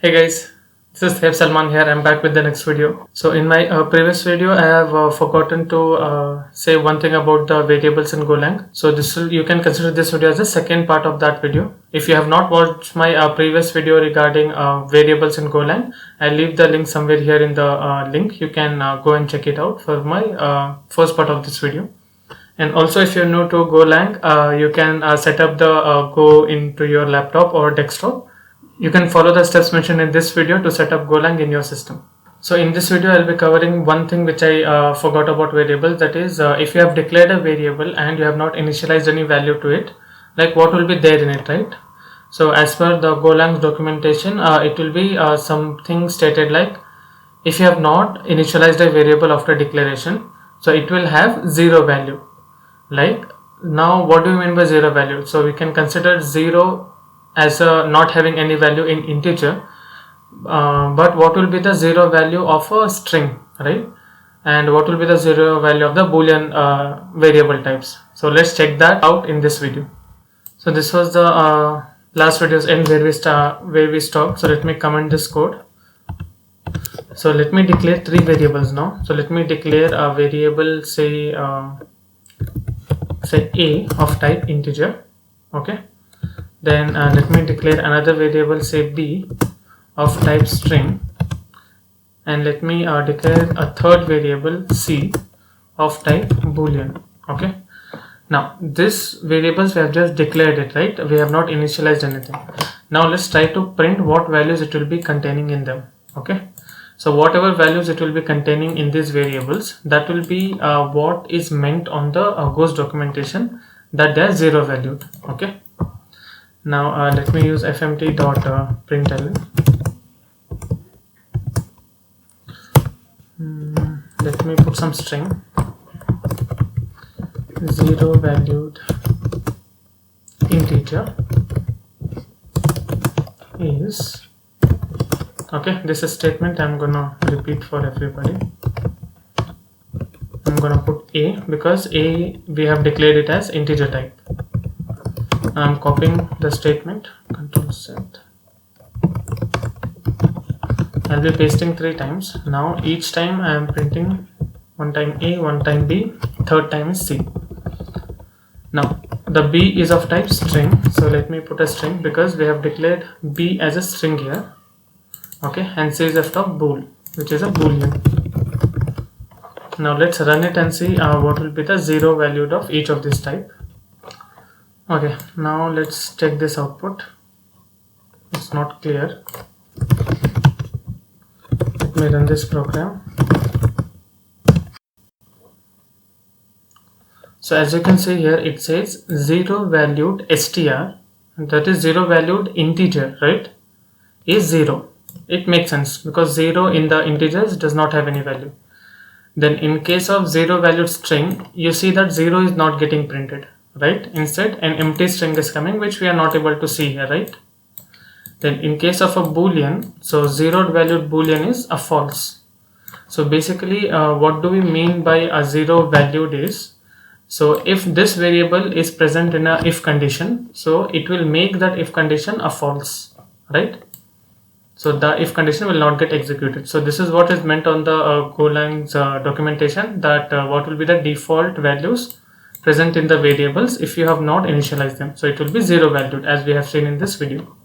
Hey guys, this is Salman here. I'm back with the next video. So in my previous video, I have forgotten to say one thing about the variables in GOLang. So you can consider this video as the second part of that video. If you have not watched my previous video regarding variables in GOLang, I'll leave the link somewhere here in the link. You can go and check it out for my first part of this video. And also, if you're new to GOLang, you can set up the Go into your laptop or desktop. You can follow the steps mentioned in this video to set up GOLang in your system. So in this video, I'll be covering one thing which I forgot about variables. That is, if you have declared a variable and you have not initialized any value to it, like what will be there in it, right? So as per the GOLang's documentation, it will be something stated like, if you have not initialized a variable after declaration, so it will have zero value. Like, now what do you mean by zero value? So we can consider zero as not having any value in integer, but what will be the zero value of a string, right? And what will be the zero value of the boolean variable types? So let's check that out in this video. So this was the last video's end where we stopped. So let me comment this code. So let me declare three variables now. So let me declare a variable, say a of type integer. Okay. Then let me declare another variable, say b of type string, and let me declare a third variable c of type boolean. Okay, now this variables we have just declared it, right? We have not initialized anything. Now let's try to print what values it will be containing in them. Okay, so whatever values it will be containing in these variables, that will be what is meant on the Go's documentation, that they are zero valued. Okay. Now let me use fmt.println. Let me put some string. Zero valued integer is, okay, this is statement I'm gonna repeat for everybody. I'm gonna put a because a we have declared it as integer type. I'm copying the statement, Control Z. I'll be pasting 3 times. Now each time I am printing one time A, one time B, third time is C. Now the B is of type string, so let me put a string because we have declared B as a string here. Okay, and C is of type bool, which is a boolean. Now let's run it and see what will be the zero valued of each of this type. Okay, now let's check this output. It's not clear. Let me run this program. So as you can see here, it says zero valued str, and that is zero valued integer, right? Is zero. It makes sense because zero in the integers does not have any value. Then in case of zero valued string, you see that zero is not getting printed, right? Instead an empty string is coming, which we are not able to see here, right? Then in case of a boolean, so zero valued boolean is a false. So basically what do we mean by a zero valued is, so if this variable is present in a if condition, so it will make that if condition a false, right? So the if condition will not get executed. So this is what is meant on the GOLang's documentation, that what will be the default values present in the variables if you have not initialized them. So it will be zero valued, as we have seen in this video.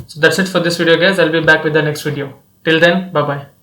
So that's it for this video, guys. I'll be back with the next video. Till then, bye bye.